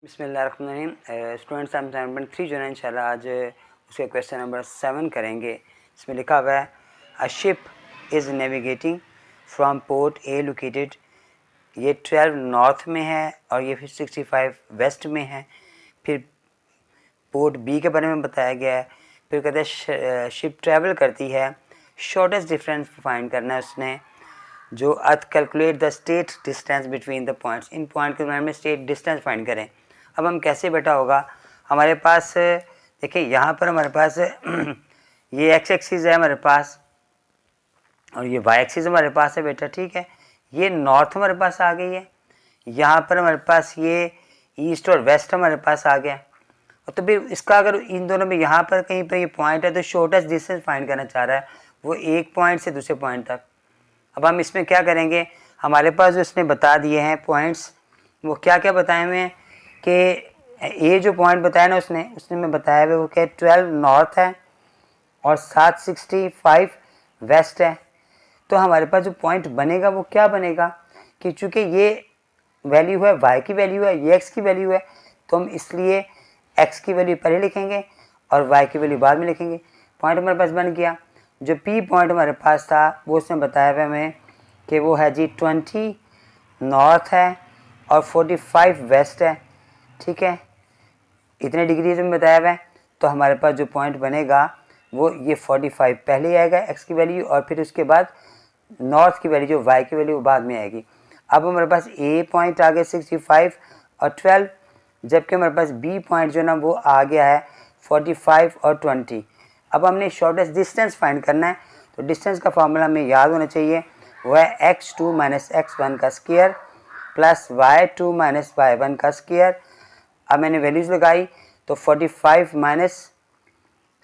बिस्मिल्लाहिर्रहमानिर्रहीम। स्टूडेंट्स हम असाइनमेंट 3 जो है इंशाल्लाह आज उसके क्वेश्चन नंबर 7 करेंगे। इसमें लिखा हुआ है a ship is navigating from port A located, ये 12 नॉर्थ में है और ये फिर 65 वेस्ट में है। फिर पोर्ट बी के बारे में बताया गया है। फिर कहते हैं शिप ट्रैवल करती है, शॉर्टेस्ट डिफरेंस फाइंड करना है उसने। जो अर्थ calculate the state distance between the points, इन पॉइंट के बारे में स्टेट डिस्टेंस फाइंड करें। अब हम कैसे बेटा होगा, हमारे पास देखिए यहाँ पर हमारे पास ये एक्स एक्सिस है हमारे पास और ये वाई एक्सिस हमारे पास है बेटा, ठीक है। ये नॉर्थ हमारे पास आ गई है, यहाँ पर हमारे पास ये ईस्ट और वेस्ट हमारे पास आ गया। और तो फिर इसका अगर इन दोनों में यहाँ पर कहीं पर ये पॉइंट है तो शॉर्टेस्ट डिस्टेंस फाइंड करना चाह रहा है वो एक पॉइंट से दूसरे पॉइंट तक। अब हम इसमें क्या करेंगे, हमारे पास जो इसने बता दिए हैं पॉइंट्स, वो क्या क्या बताए हुए हैं कि ये जो पॉइंट बताया ना उसने में बताया हुआ वो क्या 12 नॉर्थ है और 765 वेस्ट है। तो हमारे पास जो पॉइंट बनेगा वो क्या बनेगा कि चूँकि ये वैल्यू है, वाई की वैल्यू है, ये एक्स की वैल्यू है, तो हम इसलिए एक्स की वैल्यू पहले लिखेंगे और वाई की वैल्यू बाद में लिखेंगे। पॉइंट हमारे पास बन गया। जो पी पॉइंट हमारे पास था वो उसने बताया हुआ हमें कि वो है जी 20 नॉर्थ है और 45 वेस्ट है, ठीक है। इतने डिग्री में बताया हुआ है, तो हमारे पास जो पॉइंट बनेगा वो ये 45 पहले आएगा एक्स की वैल्यू और फिर उसके बाद नॉर्थ की वैल्यू जो वाई की वैल्यू वो बाद में आएगी। अब हमारे पास ए पॉइंट आ गया 65 और 12, जबकि हमारे पास बी पॉइंट जो ना वो आ गया है 45 और 20। अब हमने शॉर्टेस्ट डिस्टेंस फाइंड करना है, तो डिस्टेंस का फॉर्मूला हमें याद होना चाहिए, वो है x2 माइनस x1 का square plus y2 minus y1 का स्क्वायर। अब मैंने वैल्यूज़ लगाई तो 45 माइनस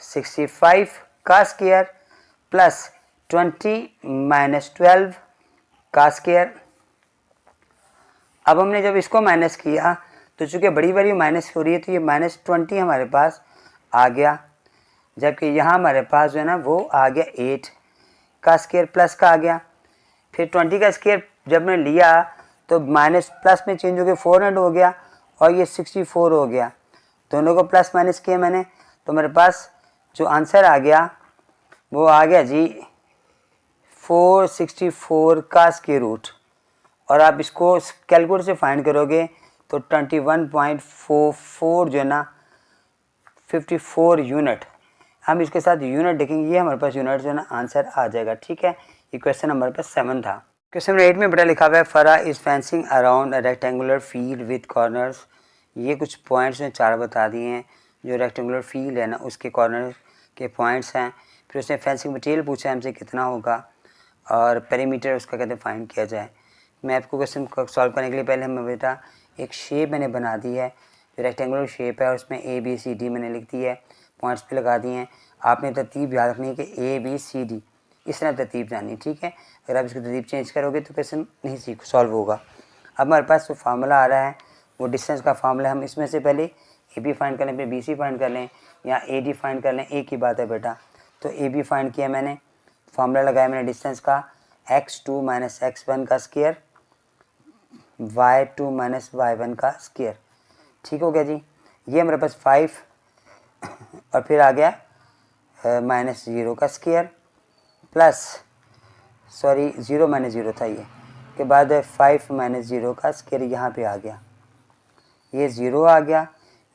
65 का स्क्वायर प्लस 20 माइनस 12 का स्क्वायर। अब हमने जब इसको माइनस किया तो चूँकि बड़ी वैल्यू माइनस हो रही है तो ये माइनस 20 हमारे पास आ गया, जबकि यहाँ हमारे पास जो है ना वो आ गया 8 का स्क्वायर प्लस का आ गया। फिर 20 का स्क्वायर जब मैं लिया तो माइनस प्लस में चेंज हो गया 400 हो गया और ये 64 हो गया। दोनों को प्लस माइनस किया मैंने, तो मेरे पास जो आंसर आ गया वो आ गया जी 464 का स्क्वायर रूट। और आप इसको कैलकुलेटर से फाइंड करोगे तो 21.44 जो है ना 54 यूनिट। हम इसके साथ यूनिट देखेंगे, ये हमारे पास यूनिट जो है ना आंसर आ जाएगा, ठीक है। ये क्वेश्चन हमारे पास 7 था। क्वेश्चन नंबर 8 में बेटा लिखा हुआ है फरा is fencing around a rectangular field with corners. ये कुछ पॉइंट्स ने 4 बता दिए हैं, जो रेक्टेंगुलर फील्ड है ना उसके कॉर्नर के पॉइंट्स हैं। फिर उसने फेंसिंग मटेरियल पूछा हमसे कितना होगा और पेरीमीटर उसका कहते फाइंड किया जाए। मैं आपको क्वेश्चन को सॉल्व करने के लिए पहले हमें बेटा एक शेप मैंने बना दी है, जो रेक्टेंगुलर शेप है, उसमें ABCD मैंने लिख दी है, पॉइंट्स पे लगा दिए हैं। आपने तरतीब याद रखनी है कि ABCD इस तरह तरतीब जानी, ठीक है। अगर आप इसकी तरतीब चेंज करोगे तो क्वेश्चन नहीं सॉल्व होगा। अब हमारे पास जो फार्मूला आ रहा है वो डिस्टेंस का फार्मूला, हम इसमें से पहले AB फाइंड कर लें, फिर BC फाइंड कर लें या AD फाइंड कर लें, एक ही बात है बेटा। तो AB फाइंड किया मैंने, फार्मूला लगाया मैंने डिस्टेंस का x2 माइनस x1 का स्क्वायर y2 माइनस y1 का स्क्वायर, ठीक हो गया जी। ये हमारे पास 5 और फिर आ गया माइनस 0 का स्क्वायर प्लस सॉरी 0 माइनस 0 था ये, के बाद 5 माइनस 0 का स्क्वायर यहाँ पे आ गया, ये 0 आ गया,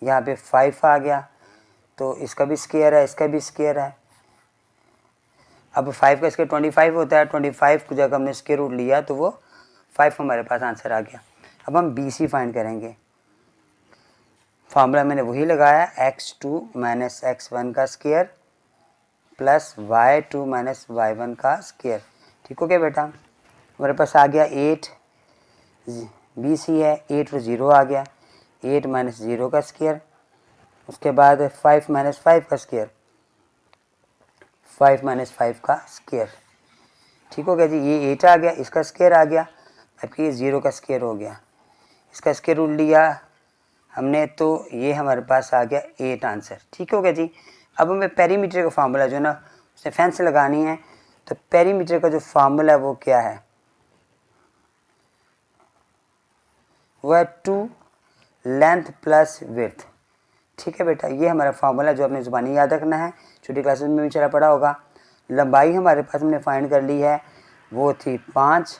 यहाँ पे 5 आ गया, तो इसका भी स्क्वायर है, इसका भी स्क्वायर है। अब 5 का स्क्वायर 25 होता है, 25 को जब हमने स्क्वायर रूट लिया तो वो 5 हमारे पास आंसर आ गया। अब हम BC फाइंड करेंगे, फार्मूला मैंने वही लगाया x2 माइनस x1 का square plus y2 minus y1 का स्क्वायर, ठीक हो गया बेटा। हमारे पास आ गया 8, BC है 8 और 0 आ गया, 8 माइनस 0 का स्क्वायर, उसके बाद 5 माइनस 5 का स्क्वायर, 5 माइनस 5 का स्क्वायर, ठीक हो गया जी। ये 8 आ गया, इसका स्क्वायर आ गया, जबकि ये 0 का स्क्वायर हो गया, इसका स्क्वायर रूट लिया हमने तो ये हमारे पास आ गया 8 आंसर, ठीक हो गया जी। अब हमें पेरीमीटर का फार्मूला जो ना उसने फैंस लगानी है, तो पेरीमीटर का जो फार्मूला है वो क्या है, वो है 2 लेंथ प्लस विड्थ। ठीक है बेटा, ये हमारा फार्मूला जो आपने ज़ुबानी याद रखना है, छोटी क्लासेस में भी चला पड़ा होगा। लंबाई हमारे पास हमने फाइंड कर ली है, वो थी 5,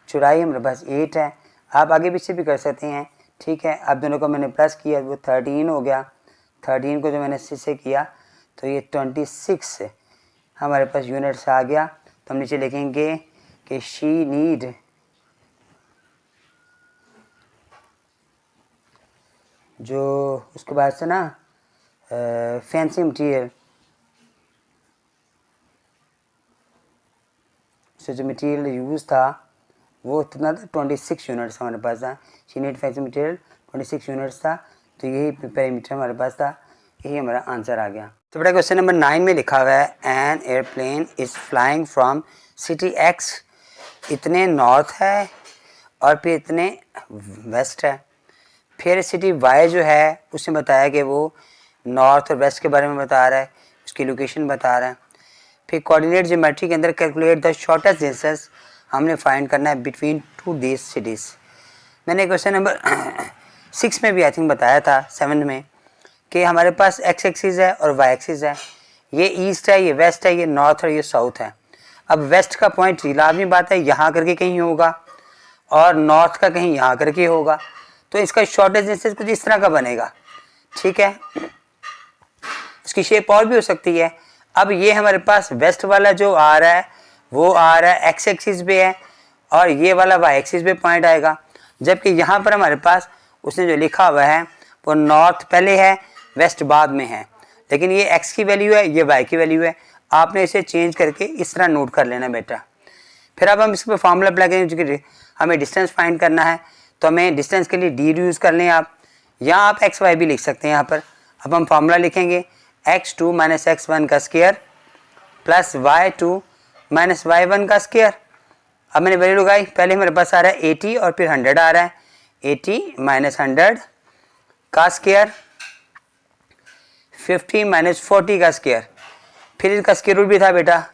चौड़ाई हमारे पास 8 है। आप आगे पीछे भी कर सकते हैं। ठीक है, अब दोनों को मैंने प्लस किया, वो 13 हो गया। 13 को जो मैंने 6 से किया तो ये 26 हमारे पास यूनिट्स आ गया। तो हम नीचे लिखेंगे कि शी नीड जो उसके बाद से ना फैंसी मटीरियल से जो मटीरियल यूज़ था वो कितना था, 26 यूनिट्स हमारे पास था। She need fancy material 26 units था। तो यही पैरामीटर हमारे पास था, यही हमारा आंसर आ गया। तो बेटा क्वेश्चन नंबर 9 में लिखा हुआ है an airplane is flying from city x, इतने नॉर्थ है और फिर इतने वेस्ट है। फिर सिटी वाई जो है उसने बताया कि वो नॉर्थ और वेस्ट के बारे में बता रहा है, उसकी लोकेशन बता रहा है। फिर कोऑर्डिनेट ज्योमेट्री के अंदर कैलकुलेट द शॉर्टेस्ट डिस्टेंस हमने फाइंड करना है बिटवीन टू दिस सिटीज़। मैंने क्वेश्चन नंबर 6 में भी आई थिंक बताया था, 7 में, कि हमारे पास एक्स एक्सिस है और वाई एक्सिस है। ये ईस्ट है, ये वेस्ट है, ये नॉर्थ और ये साउथ है। अब वेस्ट का पॉइंट लाजमी बात है यहाँ करके कहीं होगा और नॉर्थ का कहीं यहाँ करके होगा। तो इसका शॉर्टेस्ट डिस्टेंस कुछ इस तरह का बनेगा। ठीक है, इसकी शेप और भी हो सकती है। अब ये हमारे पास वेस्ट वाला जो आ रहा है वो आ रहा है एक्स एक्सिस पे है और ये वाला वाई एक्सिस पे पॉइंट आएगा। जबकि यहाँ पर हमारे पास उसने जो लिखा हुआ है वो नॉर्थ पहले है, वेस्ट बाद में है। लेकिन ये एक्स की वैल्यू है, ये वाई की वैल्यू है। आपने इसे चेंज करके इस तरह नोट कर लेना बेटा। फिर अब हम इस पर फार्मूला अप्लाई करेंगे, क्योंकि हमें डिस्टेंस फाइंड करना है। तो हमें डिस्टेंस के लिए डी यूज़ कर लें आप, या आप एक्स वाई भी लिख सकते हैं यहाँ पर। अब हम फार्मूला लिखेंगे x2 माइनस x1 का square plus y2 minus y1 का स्क्वायर। अब मैंने वैल्यू लगाई, पहले हमारे पास आ रहा है 80 और फिर 100 आ रहा है। 80 माइनस 100 का स्क्वायर, 50 माइनस 40 का स्क्वायर। फिर इसका स्क्वायर रूट भी था बेटा,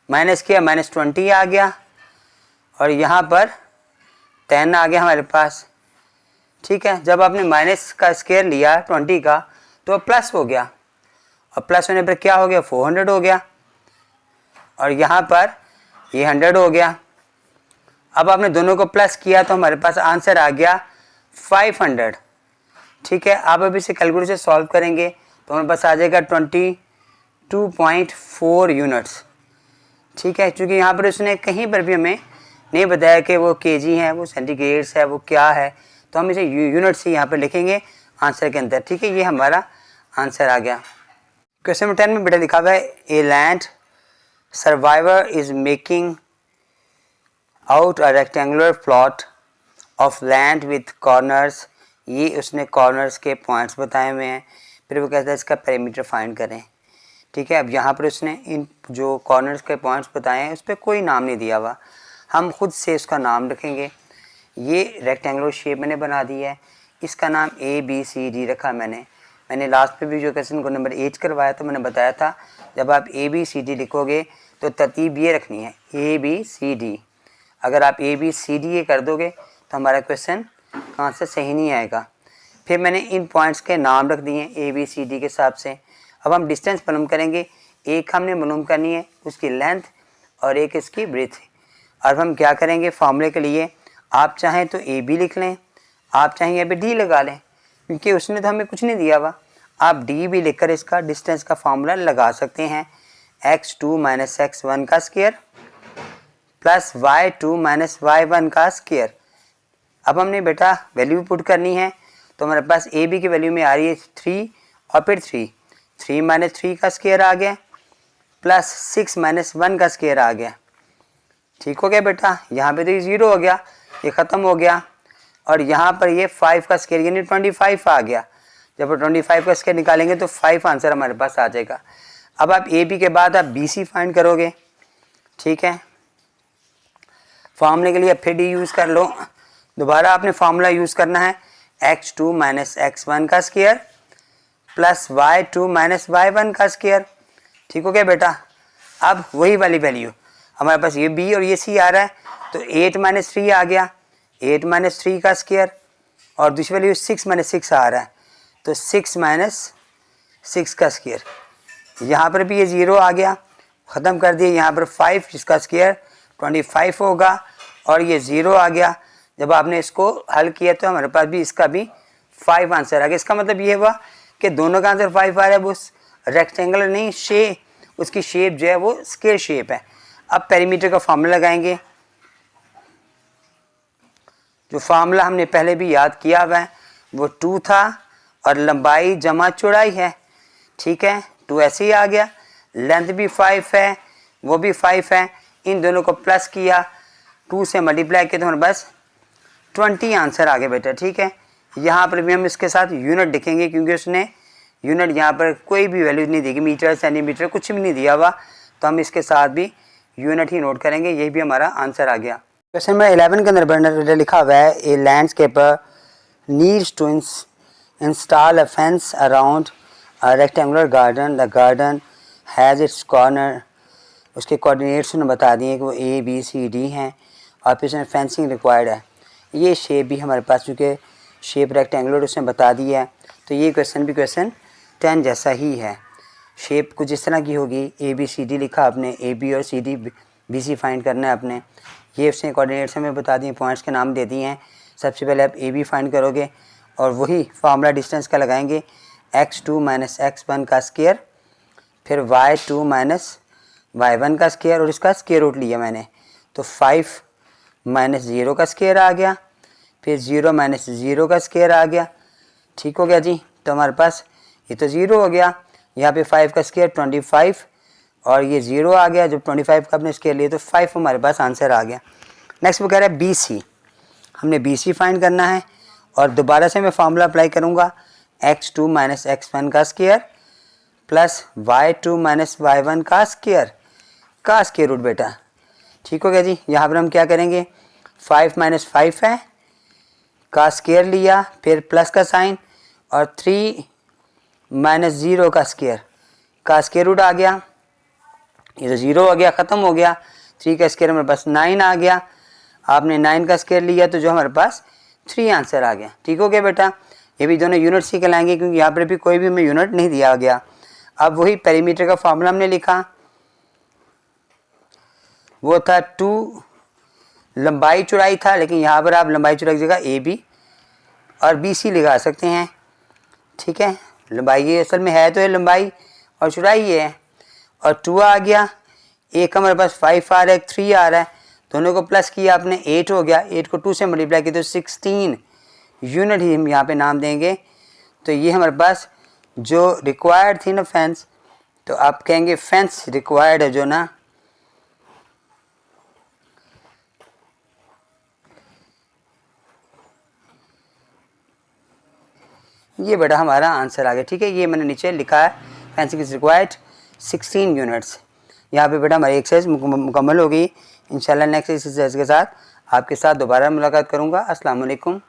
माइनस किया माइनस 20 आ गया और यहाँ पर 10 आ गया हमारे पास। ठीक है, जब आपने माइनस का स्क्वायर लिया 20 का तो प्लस हो गया और प्लस होने पर क्या हो गया, 400 हो गया और यहाँ पर ये 100 हो गया। अब आपने दोनों को प्लस किया तो हमारे पास आंसर आ गया 500। ठीक है, आप अभी इसे कैलकुलेटर से सॉल्व करेंगे तो हमारे पास आ जाएगा 22.4 यूनिट्स। ठीक है, क्योंकि यहाँ पर उसने कहीं पर भी हमें नहीं बताया कि वो केजी है, वो सेंटीग्रेड्स है, वो क्या है। तो हम इसे यूनिट से यहाँ पर लिखेंगे आंसर के अंदर। ठीक है, ये हमारा आंसर आ गया। क्वेश्चन नंबर 10 में बेटा लिखा हुआ है a land surveyor is making out a rectangular plot of land with corners. ये उसने कॉर्नर्स के पॉइंट्स बताए हुए हैं। फिर वो कहता है इसका पेरीमीटर फाइंड करें। ठीक है, अब यहाँ पर उसने इन जो कॉर्नर्स के पॉइंट्स बताए हैं उस पर कोई नाम नहीं दिया हुआ, हम खुद से उसका नाम रखेंगे। ये रेक्टेंगुलर शेप मैंने बना दी है, इसका नाम ABCD रखा मैंने लास्ट पे भी जो क्वेश्चन को नंबर 8 करवाया तो मैंने बताया था जब आप ABCD लिखोगे तो तरतीब ये रखनी है ABCD। अगर आप ABCD ये कर दोगे तो हमारा क्वेश्चन कहाँ से सही नहीं आएगा। फिर मैंने इन पॉइंट्स के नाम रख दिए ABCD के हिसाब से। अब हम डिस्टेंस मालूम करेंगे, एक हमने मालूम करनी है उसकी लेंथ और एक इसकी ब्रेथ। अब हम क्या करेंगे, फार्मूले के लिए आप चाहें तो AB लिख लें, आप चाहें यहाँ पे D लगा लें, क्योंकि उसने तो हमें कुछ नहीं दिया हुआ। आप D भी लिखकर इसका डिस्टेंस का फार्मूला लगा सकते हैं, x2 माइनस x1 का square plus y2 minus y1 का स्क्वायर। अब हमने बेटा वैल्यू पुट करनी है तो हमारे पास AB की वैल्यू में आ रही है 3 और फिर 3 माइनस 3 का स्क्वायर आ गया प्लस 6 माइनस 1 का स्क्वायर आ गया। ठीक हो गया बेटा, यहाँ पे तो ये 0 हो गया, ये ख़त्म हो गया और यहाँ पर ये 5 का स्क्वायर यानी 25 आ गया। जब 25 का स्क्वायर निकालेंगे तो 5 आंसर हमारे पास आ जाएगा। अब आप AB के बाद आप BC फाइंड करोगे। ठीक है, फार्मूले के लिए फिर D यूज़ कर लो, दोबारा आपने फार्मूला यूज़ करना है x2 माइनस x1 का square plus y2 minus y1 का स्क्वायर। ठीक हो गया बेटा, अब वही वाली वैल्यू हमारे पास ये B और ये C आ रहा है तो 8 माइनस 3 आ गया, 8 माइनस 3 का स्क्वायर और दूसरी वैल्यू 6 माइनस 6 आ रहा है, तो 6 माइनस 6 का स्क्वायर। यहाँ पर भी ये 0 आ गया, ख़त्म कर दिए। यहाँ पर 5 जिसका स्क्वायर 25 होगा और ये 0 आ गया। जब आपने इसको हल किया तो हमारे पास भी इसका भी 5 आंसर आ गया। इसका मतलब ये हुआ कि दोनों का आंसर 5 आ रहा है। वो रेक्टेंगुलर नहीं, उसकी शेप जो है वो स्क्वायर शेप है। अब पेरीमीटर का फार्मूला लगाएंगे, जो फार्मूला हमने पहले भी याद किया हुआ है वो 2 था और लंबाई जमा चौड़ाई है, ठीक है। 2 ऐसे ही आ गया, लेंथ भी 5 है, वो भी 5 है, इन दोनों को प्लस किया, 2 से मल्टीप्लाई किया तो हमारे पास 20 आंसर आ गया बेटा, ठीक है। यहाँ पर भी हम इसके साथ यूनिट लिखेंगे क्योंकि उसने यूनिट यहाँ पर कोई भी वैल्यू नहीं दी, मीटर सेंटीमीटर कुछ भी नहीं दिया हुआ, तो हम इसके साथ भी यूनिट ही नोट करेंगे। यही भी हमारा आंसर आ गया। क्वेश्चन नंबर 11 के अंदर लिखा हुआ है a landscaper needs to install a fence around a rectangular garden, the garden has its corner. उसके कोऑर्डिनेट्स उन्होंने बता दिए कि वो A B C D हैं और फिर उसमें फेंसिंग रिक्वायर्ड है। ये शेप भी हमारे पास चूँकि शेप रेक्टेंगुलर उसने बता दी है, तो ये क्वेश्चन भी क्वेश्चन 10 जैसा ही है। शेप कुछ इस तरह की होगी, A B C D लिखा आपने, A B और C D B C find करना है आपने। ये उसने कोऑर्डिनेट्स हमें बता दिए, पॉइंट्स के नाम दे दिए हैं। सबसे पहले आप A B फाइंड करोगे और वही फार्मूला डिस्टेंस का लगाएंगे, x2 माइनस x1 का स्क्वायर, फिर y2 माइनस y1 का स्क्वायर और इसका स्क्वायर रूट लिया मैंने, तो 5 माइनस 0 का स्क्वायर आ गया, फिर 0 माइनस 0 का स्क्वायर आ गया, ठीक हो गया जी। तो हमारे पास ये तो 0 हो गया, यहाँ पे 5 का स्क्वायर 25 और ये 0 आ गया। जब 25 का अपने स्क्वायर लिए तो 5 हमारे पास आंसर आ गया। नेक्स्ट वो कह रहा है BC, हमने BC फाइंड करना है और दोबारा से मैं फार्मूला अप्लाई करूँगा, x2 माइनस x1 का square plus y2 minus y1 का स्क्वायर रूट बेटा, ठीक हो गया जी। यहाँ पर हम क्या करेंगे, 5 माइनस 5 है का स्क्वायर लिया, फिर प्लस का साइन और 3 माइनस 0 का स्क्वायर रूट आ गया। ये तो 0 हो गया, ख़त्म हो गया। 3 का स्क्वायर हमारे पास 9 आ गया, आपने 9 का स्क्वायर लिया तो जो हमारे पास 3 आंसर आ गया, ठीक हो गया बेटा। ये भी दोनों यूनिट ही कहलाएंगे क्योंकि यहाँ पर भी कोई भी हमें यूनिट नहीं दिया गया। अब वही पेरीमीटर का फार्मूला हमने लिखा, वो था 2 लंबाई चौड़ाई था, लेकिन यहाँ पर आप लंबाई चौड़ाई की जगह AB और BC लगा सकते हैं, ठीक है। लंबाई ये असल में है तो ये लंबाई और चौड़ाई ये है, और 2 आ गया, एक हमारे पास 5 आ रहा है, 3 आ रहा है, दोनों को प्लस किया आपने 8 हो गया, 8 को 2 से मल्टीप्लाई किया तो 16 यूनिट ही हम यहाँ पे नाम देंगे। तो ये हमारे पास जो रिक्वायर्ड थी ना फेंस, तो आप कहेंगे फेंस रिक्वायर्ड है जो ना, ये बेटा हमारा आंसर आ गया, ठीक है। ये मैंने नीचे लिखा है फेंसिंग इज रिक्वायर्ड 16 यूनिट्स। यहाँ पे बेटा हमारी एक्सरसाइज मुकम्मल हो गई। इंशाल्लाह नेक्स्ट एक्सरसाइज के साथ आपके साथ दोबारा मुलाकात करूँगा। अस्सलाम वालेकुम।